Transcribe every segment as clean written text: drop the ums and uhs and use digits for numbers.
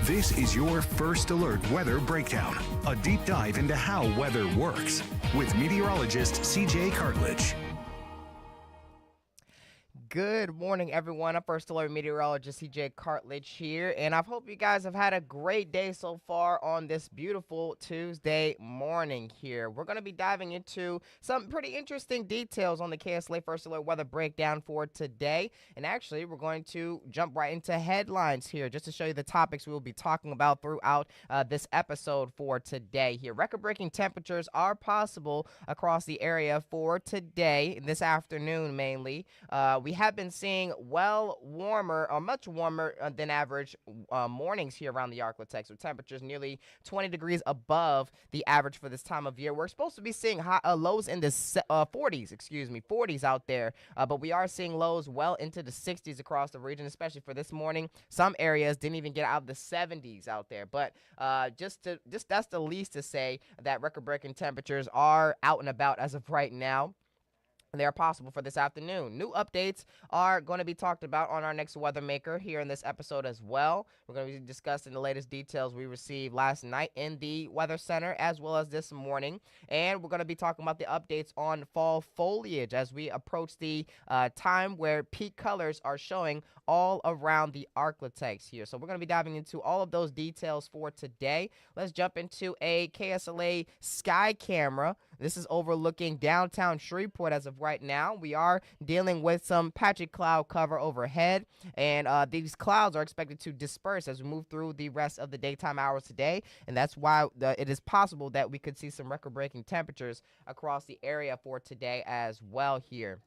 This is your First Alert Weather Breakdown, a deep dive into how weather works, with meteorologist CJ Cartledge. Good morning, everyone. I'm First Alert Meteorologist CJ Cartledge here, and I hope you guys have had a great day so far on this beautiful Tuesday morning here. We're going to be diving into some pretty interesting details on the KSLA First Alert Weather Breakdown for today, and actually, we're going to jump right into headlines here just to show you the topics we will be talking about throughout this episode for today here. Record-breaking temperatures are possible across the area for today, this afternoon mainly. We have been seeing much warmer than average mornings here around the Arklatex, with temperatures nearly 20 degrees above the average for this time of year. We're supposed to be seeing lows in the 40s out there, but we are seeing lows well into the 60s across the region, especially for this morning. Some areas didn't even get out of the 70s out there, but that's the least to say that record-breaking temperatures are out and about as of right now. They are possible for this afternoon. New updates are going to be talked about on our next Weather Maker here in this episode as well. We're going to be discussing the latest details we received last night in the Weather Center as well as this morning. And we're going to be talking about the updates on fall foliage as we approach the time where peak colors are showing all around the Arklatex here. So we're going to be diving into all of those details for today. Let's jump into a KSLA sky camera. This is overlooking downtown Shreveport as of right now. We are dealing with some patchy cloud cover overhead, and these clouds are expected to disperse as we move through the rest of the daytime hours today, and that's why it is possible that we could see some record-breaking temperatures across the area for today as well here.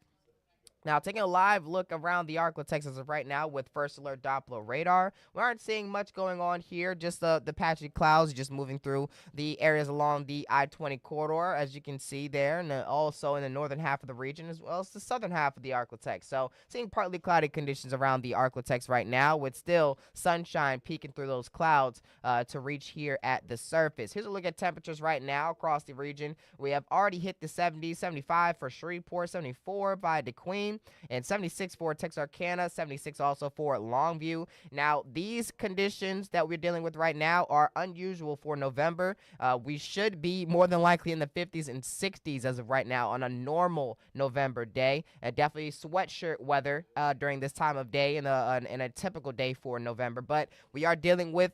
Now, taking a live look around the Arklatex as of right now with First Alert Doppler radar, we aren't seeing much going on here, just the patchy clouds just moving through the areas along the I-20 corridor, as you can see there, and also in the northern half of the region, as well as the southern half of the Arklatex. So, seeing partly cloudy conditions around the Arklatex right now, with still sunshine peeking through those clouds to reach here at the surface. Here's a look at temperatures right now across the region. We have already hit the 70s, 75 for Shreveport, 74 by DeQueen, and 76 for Texarkana, 76 also for Longview. Now, these conditions that we're dealing with right now are unusual for November. We should be more than likely in the 50s and 60s as of right now on a normal November day. Definitely sweatshirt weather during this time of day in a typical day for November. But we are dealing with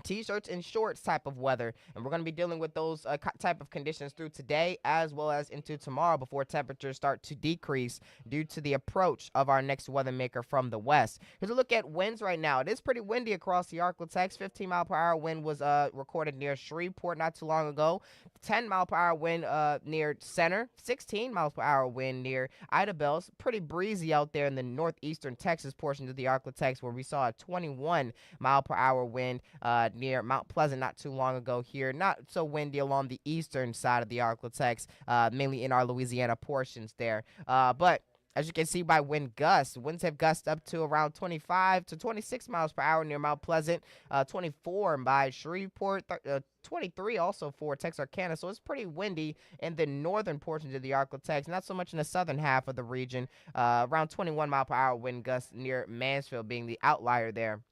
T-shirts and shorts type of weather, and we're going to be dealing with those type of conditions through today as well as into tomorrow before temperatures start to decrease due to the approach of our next weather maker from the west. Here's a look at winds right now. It is pretty windy across the Arklatex. 15-mile-per-hour wind was recorded near Shreveport not too long ago. 10-mile-per-hour wind near Center. 16-mile-per-hour wind near Idabel. It's pretty breezy out there in the northeastern Texas portion of the Arklatex, where we saw a 21-mile-per-hour wind near Mount Pleasant not too long ago here. Not so windy along the eastern side of the Arklatex, mainly in our Louisiana portions there. But as you can see by wind gusts, winds have gusted up to around 25 to 26 miles per hour near Mount Pleasant, 24 by Shreveport, 23 also for Texarkana. So it's pretty windy in the northern portions of the Arklatex, not so much in the southern half of the region. Around 21 mile per hour wind gusts near Mansfield being the outlier there.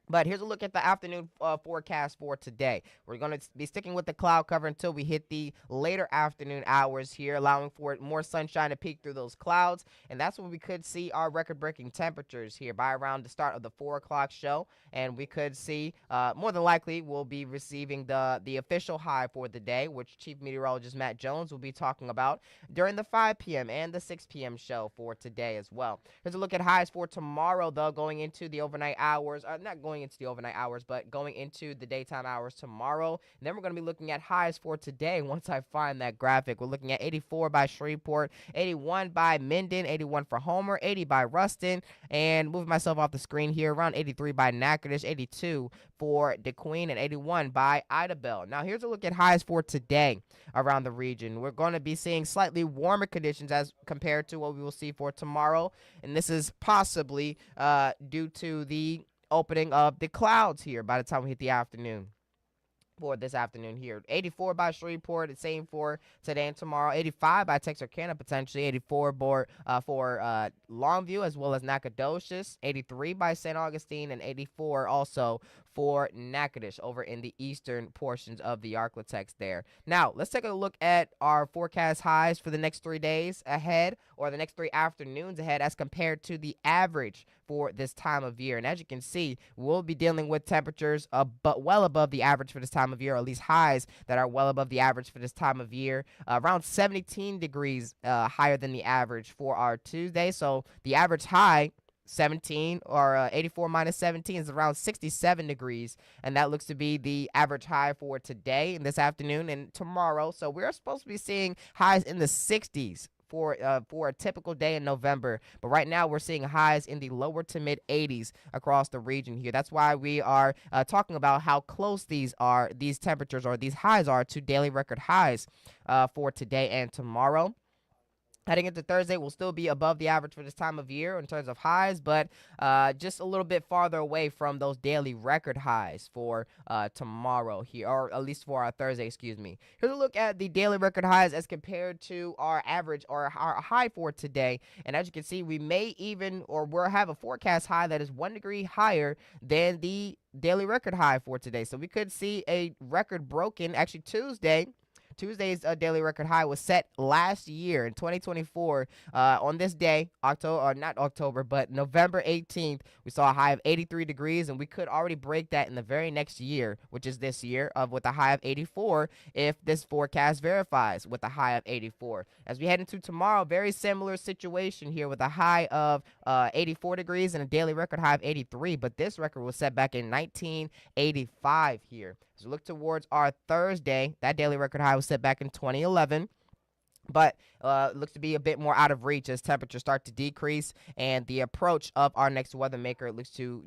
But here's a look at the afternoon forecast for today. We're going to be sticking with the cloud cover until we hit the later afternoon hours here, allowing for more sunshine to peek through those clouds. And that's when we could see our record-breaking temperatures here by around the start of the 4 o'clock show. And we could see, more than likely, we'll be receiving the official high for the day, which Chief Meteorologist Matt Jones will be talking about during the 5 p.m. and the 6 p.m. show for today as well. Here's a look at highs for tomorrow, though, going into the overnight hours. Not going into the overnight hours, but going into the daytime hours tomorrow. And then we're going to be looking at highs for today once I find that graphic. We're looking at 84 by Shreveport, 81 by Minden, 81 for Homer, 80 by Ruston, and moving myself off the screen here, around 83 by Natchitoches, 82 for DeQueen, and 81 by Idabel. Now, here's a look at highs for today around the region. We're going to be seeing slightly warmer conditions as compared to what we will see for tomorrow, and this is possibly due to the opening of the clouds here by the time we hit the afternoon. For this afternoon here, 84 by Shreveport, the same for today and tomorrow. 85 by Texarkana, potentially 84 for Longview as well as Nacogdoches. 83 by St. Augustine, and 84 also for Natchitoches over in the eastern portions of the Arklatex there. Now, let's take a look at our forecast highs for the next 3 days ahead, or the next 3 afternoons ahead, as compared to the average for this time of year. And as you can see, we'll be dealing with temperatures but well above the average for this time of year, or at least highs that are well above the average for this time of year, around 17 degrees higher than the average for our Tuesday. So the average high, 17, or 84 minus 17 is around 67 degrees, and that looks to be the average high for today and this afternoon and tomorrow. So we're supposed to be seeing highs in the 60s for a typical day in November, but right now we're seeing highs in the lower to mid 80s across the region here. That's why we are talking about how close these temperatures, or these highs, are to daily record highs for today and tomorrow. Heading into Thursday, we'll still be above the average for this time of year in terms of highs, but just a little bit farther away from those daily record highs for tomorrow here, or at least for our Thursday, excuse me. Here's a look at the daily record highs as compared to our average, or our high for today. And as you can see, we may even, or we'll have a forecast high that is 1 degree higher than the daily record high for today. So we could see a record broken, actually Tuesday's daily record high was set last year in 2024 on this day, November 18th. We saw a high of 83 degrees, and we could already break that in the very next year, which is this year, with a high of 84 if this forecast verifies with a high of 84. As we head into tomorrow, very similar situation here with a high of 84 degrees and a daily record high of 83, but this record was set back in 1985 here. As we look towards our Thursday, that daily record high was set back in 2011. But looks to be a bit more out of reach as temperatures start to decrease, and the approach of our next weather maker looks to,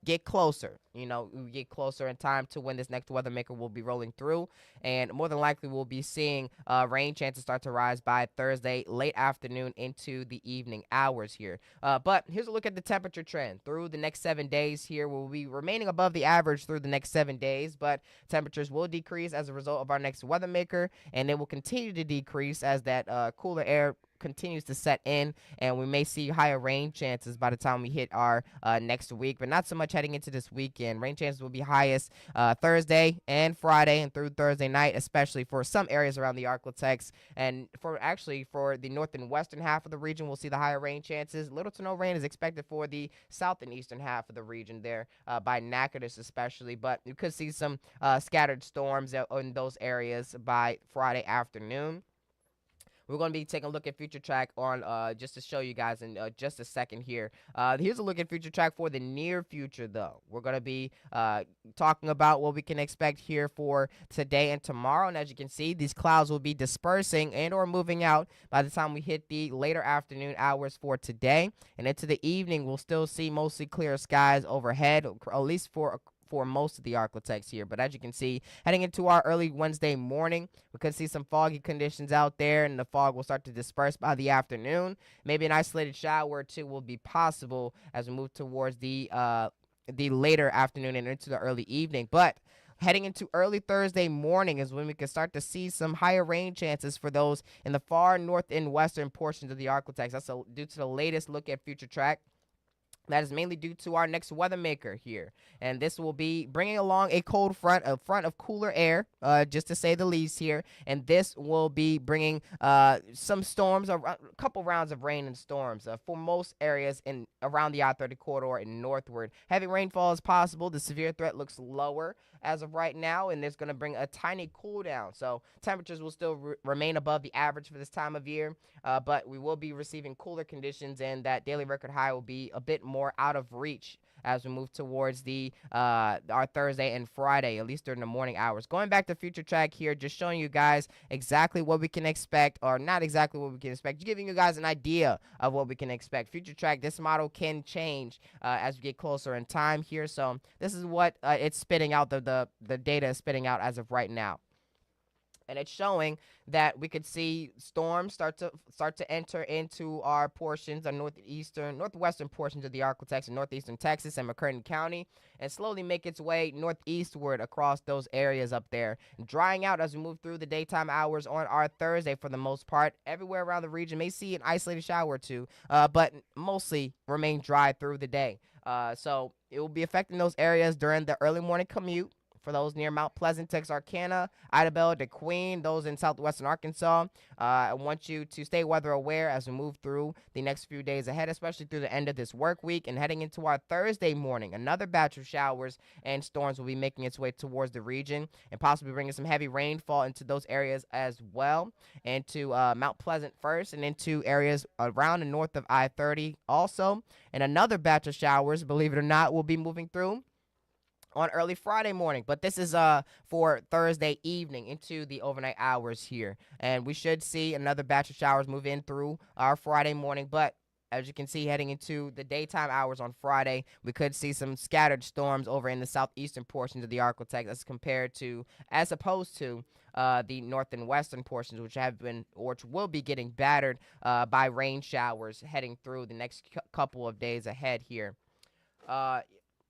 get closer. We get closer in time to when this next weather maker will be rolling through, and more than likely we'll be seeing rain chances start to rise by Thursday late afternoon into the evening hours here. But here's a look at the temperature trend through the next 7 days here. We'll be remaining above the average through the next 7 days, but temperatures will decrease as a result of our next weather maker, and it will continue to decrease as that cooler air continues to set in, and we may see higher rain chances by the time we hit our next week, but not so much heading into this weekend. Rain chances will be highest Thursday and Friday and through Thursday night, especially for some areas around the Arklatex, and for the north and western half of the region, we'll see the higher rain chances. Little to no rain is expected for the south and eastern half of the region there, by Natchitoches especially, but you could see some scattered storms in those areas by Friday afternoon. We're going to be taking a look at Future Track on just to show you guys in just a second here. Here's a look at Future Track for the near future, though. We're going to be talking about what we can expect here for today and tomorrow. And as you can see, these clouds will be dispersing and or moving out by the time we hit the later afternoon hours for today. And into the evening, we'll still see mostly clear skies overhead, at least for most of the Arklatex here. But as you can see, heading into our early Wednesday morning, we could see some foggy conditions out there, and the fog will start to disperse by the afternoon. Maybe an isolated shower or two will be possible as we move towards the later afternoon and into the early evening. But heading into early Thursday morning is when we can start to see some higher rain chances for those in the far north and western portions of the Arklatex. That's due to the latest look at Future Track. That is mainly due to our next weather maker here. And this will be bringing along a cold front, a front of cooler air, just to say the least here. And this will be bringing some storms, a couple rounds of rain and storms for most areas around the I-30 corridor and northward. Heavy rainfall is possible. The severe threat looks lower as of right now, and there's going to bring a tiny cool down. So temperatures will still remain above the average for this time of year, but we will be receiving cooler conditions, and that daily record high will be a bit more out of reach as we move towards our Thursday and Friday, at least during the morning hours. Going back to Future Track here, just showing you guys exactly what we can expect, or not exactly what we can expect, just giving you guys an idea of what we can expect. Future Track, this model can change as we get closer in time here. So this is what it's spitting out, the data is spitting out as of right now. and it's showing that we could see storms start to enter into our portions, our northwestern portions of the Arklatex and northeastern Texas and McCurtain County, and slowly make its way northeastward across those areas up there, drying out as we move through the daytime hours on our Thursday. For the most part, everywhere around the region may see an isolated shower or two, but mostly remain dry through the day. So it will be affecting those areas during the early morning commute for those near Mount Pleasant, Texarkana, Idabel, DeQueen, those in southwestern Arkansas. I want you to stay weather aware as we move through the next few days ahead, especially through the end of this work week and heading into our Thursday morning. Another batch of showers and storms will be making its way towards the region and possibly bringing some heavy rainfall into those areas as well, and to Mount Pleasant first and into areas around and north of I-30 also. And another batch of showers, believe it or not, will be moving through on early Friday morning, but this is for Thursday evening into the overnight hours here, and we should see another batch of showers move in through our Friday morning. But as you can see, heading into the daytime hours on Friday, we could see some scattered storms over in the southeastern portions of the Arklatex as opposed to the north and western portions, which have been or which will be getting battered by rain showers heading through the next couple of days ahead here. Uh,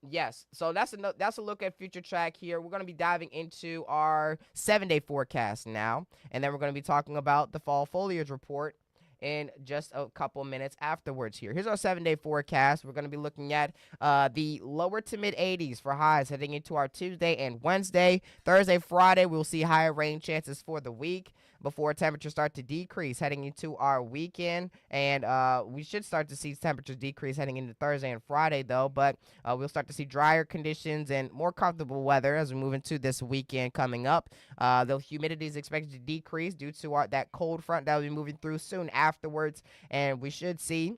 Yes, so that's a look at future track here. We're going to be diving into our 7-day forecast now, and then we're going to be talking about the fall foliage report in just a couple minutes afterwards here. Here's our 7-day forecast. We're going to be looking at the lower to mid 80s for highs heading into our Tuesday and Wednesday. Thursday, Friday, we'll see higher rain chances for the week before temperatures start to decrease heading into our weekend. And we should start to see temperatures decrease heading into Thursday and Friday, though. But we'll start to see drier conditions and more comfortable weather as we move into this weekend coming up. The humidity is expected to decrease due to that cold front that will be moving through soon afterwards. And we should see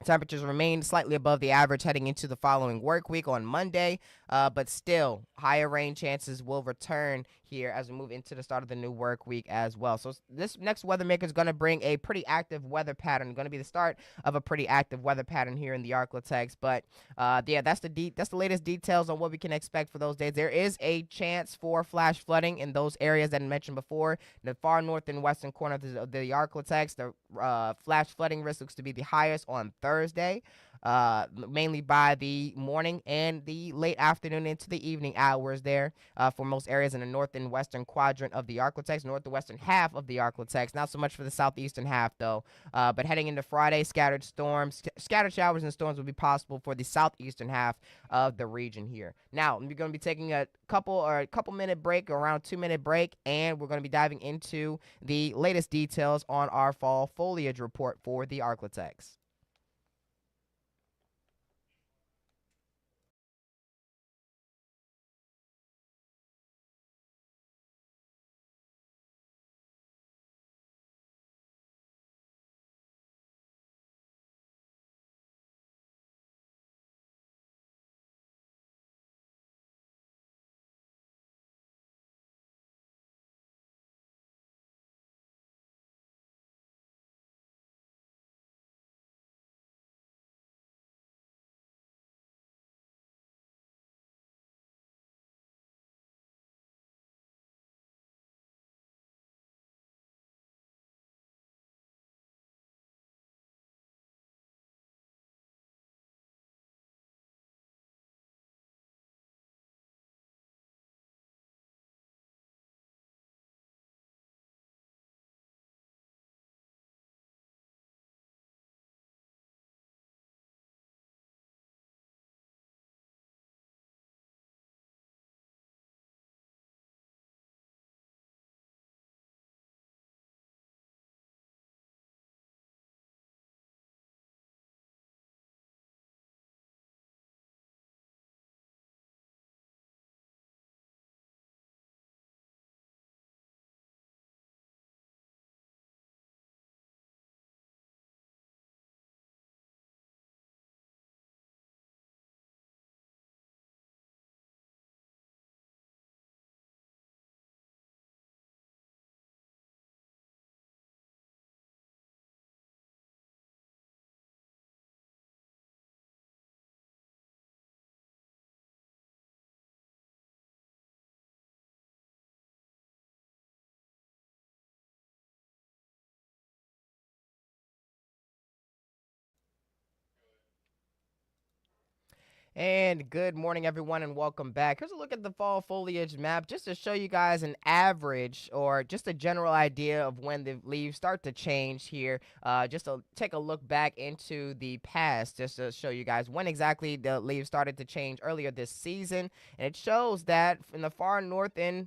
temperatures remain slightly above the average heading into the following work week on Monday, but still higher rain chances will return here as we move into the start of the new work week as well. So this next weather maker is going to bring a pretty active weather pattern, going to be the start of a pretty active weather pattern here in the Arklatex. But yeah, that's the latest details on what we can expect for those days. There is a chance for flash flooding in those areas that I mentioned before, the far north and western corner of the Arklatex. The flash flooding risk looks to be the highest on Thursday, mainly by the morning and the late afternoon into the evening hours there for most areas in the north and western quadrant of the Arklatex, north and western half of the Arklatex. Not so much for the southeastern half, though. But heading into Friday, scattered showers and storms will be possible for the southeastern half of the region here. Now, we're going to be taking a couple minute break, around 2-minute break, and we're going to be diving into the latest details on our fall foliage report for the Arklatex. And good morning, everyone, and welcome back. Here's a look at the fall foliage map just to show you guys an average or just a general idea of when the leaves start to change here. Just to take a look back into the past, just to show you guys when exactly the leaves started to change earlier this season. And it shows that in the far north and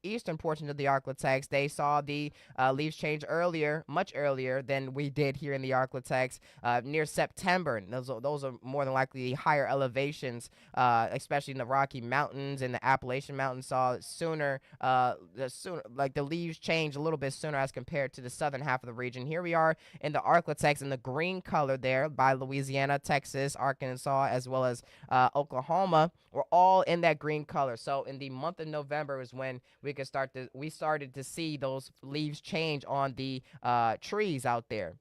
eastern portion of the Arklatex, they saw the leaves change earlier, much earlier than we did here in the Arklatex, near September. And those are more than likely the higher elevations, especially in the Rocky Mountains and the Appalachian Mountains, saw it sooner. Like the leaves change a little bit sooner as compared to the southern half of the region. Here we are in the Arklatex in the green color there by Louisiana, Texas, Arkansas, as well as Oklahoma. We're all in that green color. So in the month of November is when we started to see those leaves change on the trees out there.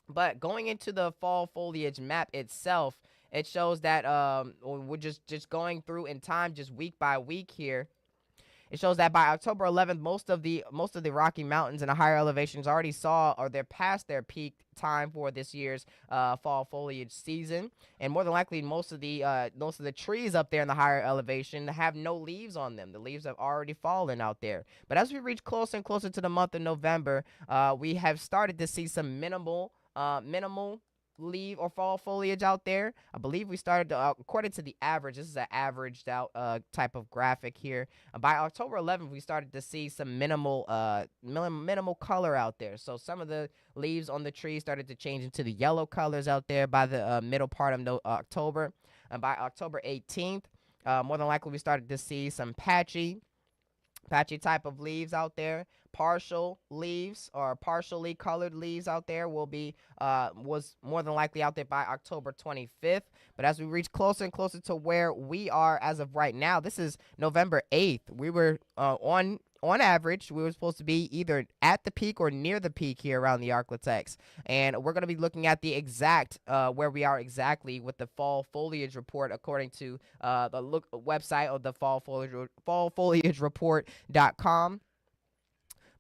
But going into the fall foliage map itself, it shows that we're just going through in time, just week by week here. It shows that by October 11th, most of the Rocky Mountains and the higher elevations already saw, or they're past their peak time for this year's fall foliage season, and more than likely most of the trees up there in the higher elevation have no leaves on them. The leaves have already fallen out there. But as we reach closer and closer to the month of November, we have started to see some minimal leaf or fall foliage out there. I believe we started to, according to the average, this is an averaged out type of graphic here. By October 11th, we started to see some minimal color out there. So some of the leaves on the tree started to change into the yellow colors out there by the middle part of October. And by October 18th, more than likely we started to see some patchy type of leaves out there. Partial leaves or partially colored leaves out there was more than likely out there by October 25th. But as we reach closer and closer to where we are as of right now, this is November 8th. We were on average, we were supposed to be either at the peak or near the peak here around the Arklatex. And we're going to be looking at the exact where we are exactly with the fall foliage report according to the website of the fallfoliagereport.com.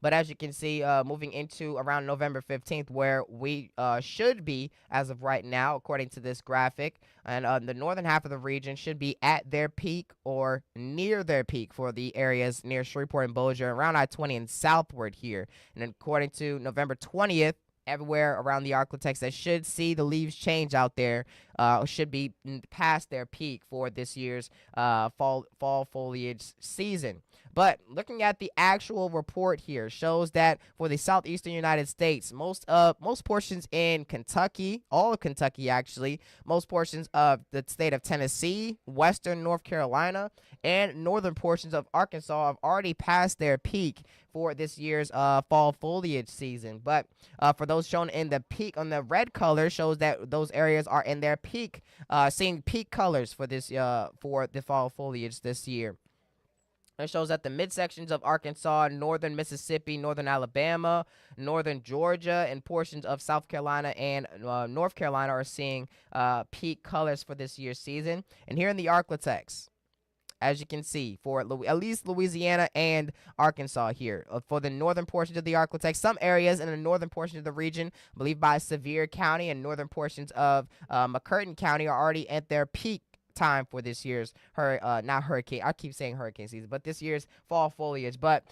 But as you can see, moving into around November 15th, where we should be as of right now, according to this graphic, and the northern half of the region should be at their peak or near their peak for the areas near Shreveport and Bossier, around I-20 and southward here. And according to November 20th, everywhere around the Arklatex that should see the leaves change out there should be past their peak for this year's fall foliage season. But looking at the actual report here shows that for the southeastern United States, most portions in Kentucky, all of Kentucky actually, most portions of the state of Tennessee, western North Carolina, and northern portions of Arkansas have already passed their peak for this year's fall foliage season. But for those shown in the peak on the red color shows that those areas are in their peak, seeing peak colors for this for the fall foliage this year. It shows that the midsections of Arkansas, northern Mississippi, northern Alabama, northern Georgia, and portions of South Carolina and North Carolina are seeing peak colors for this year's season. And here in the Arklatex, as you can see, for at least Louisiana and Arkansas here, for the northern portions of the Arklatex, some areas in the northern portion of the region, I believe by Sevier County and northern portions of McCurtain County, are already at their peak time for this year's not hurricane, I keep saying hurricane season, but this year's fall foliage. But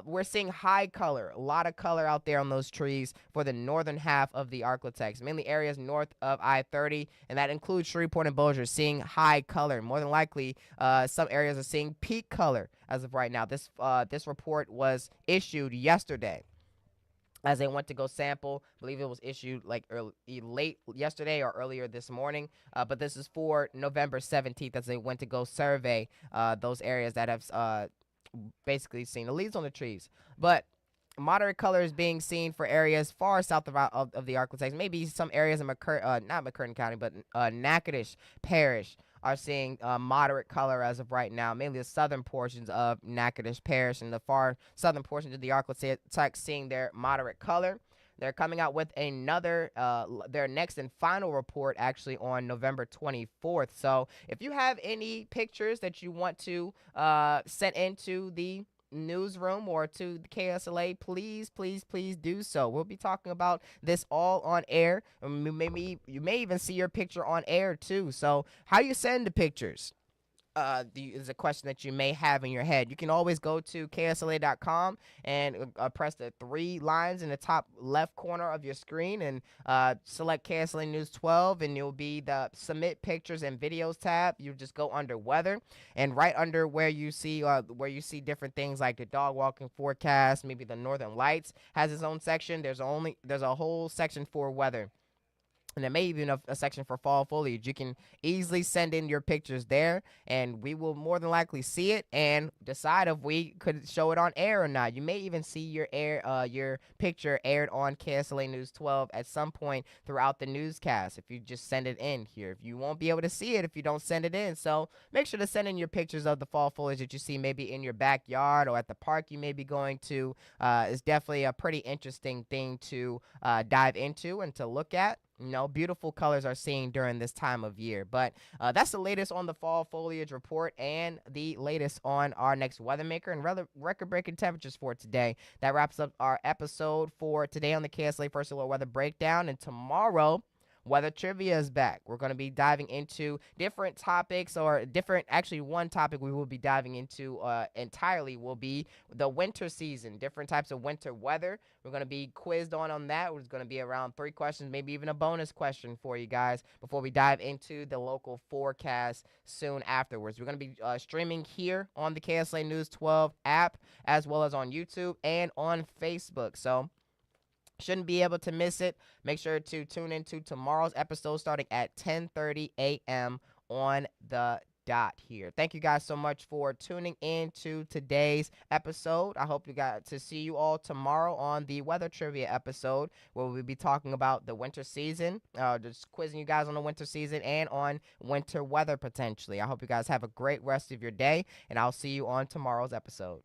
we're seeing high color, a lot of color out there on those trees for the northern half of the Arklatex, mainly areas north of I-30, and that includes Shreveport and Bossier, seeing high color. More than likely some areas are seeing peak color as of right now. This report was issued yesterday as they went to go sample. I believe it was issued like late yesterday or earlier this morning. But this is for November 17th as they went to go survey those areas that have basically seen the leaves on the trees. But moderate color is being seen for areas far south of the Arklatex. Maybe some areas in not McCurtain County, but Natchitoches Parish are seeing moderate color as of right now, mainly the southern portions of Natchitoches Parish and the far southern portions of the Arklatex seeing their moderate color. They're coming out with their next and final report actually on November 24th. So if you have any pictures that you want to send into the newsroom or to the KSLA, please, please, please do so. We'll be talking about this all on air. Maybe you may even see your picture on air too. So how you send the pictures? Is a question that you may have in your head. You can always go to KSLA.com and press the three lines in the top left corner of your screen and select KSLA News 12, and you'll be the Submit Pictures and Videos tab. You just go under Weather, and right under where you see different things like the dog walking forecast, maybe the Northern Lights has its own section. There's a whole section for weather. And there may even a section for fall foliage. You can easily send in your pictures there, and we will more than likely see it and decide if we could show it on air or not. You may even see your picture aired on KSLA News 12 at some point throughout the newscast if you just send it in here. If you won't be able to see it if you don't send it in, so make sure to send in your pictures of the fall foliage that you see maybe in your backyard or at the park you may be going to. It's definitely a pretty interesting thing to dive into and to look at. Beautiful colors are seen during this time of year. But that's the latest on the fall foliage report and the latest on our next weather maker and record-breaking temperatures for today. That wraps up our episode for today on the KSLA First Alert Weather Breakdown. And tomorrow, Weather Trivia is back. We're going to be diving into different topics actually one topic we will be diving into entirely will be the winter season, different types of winter weather. We're going to be quizzed on that. It's going to be around 3 questions, maybe even a bonus question for you guys before we dive into the local forecast soon afterwards. We're going to be streaming here on the KSLA News 12 app as well as on YouTube and on Facebook. So shouldn't be able to miss it. Make sure to tune into tomorrow's episode starting at 10:30 a.m. on the dot here. Thank you guys so much for tuning in to today's episode. I hope you got to see you all tomorrow on the weather trivia episode where we'll be talking about the winter season, just quizzing you guys on the winter season and on winter weather potentially. I hope you guys have a great rest of your day, and I'll see you on tomorrow's episode.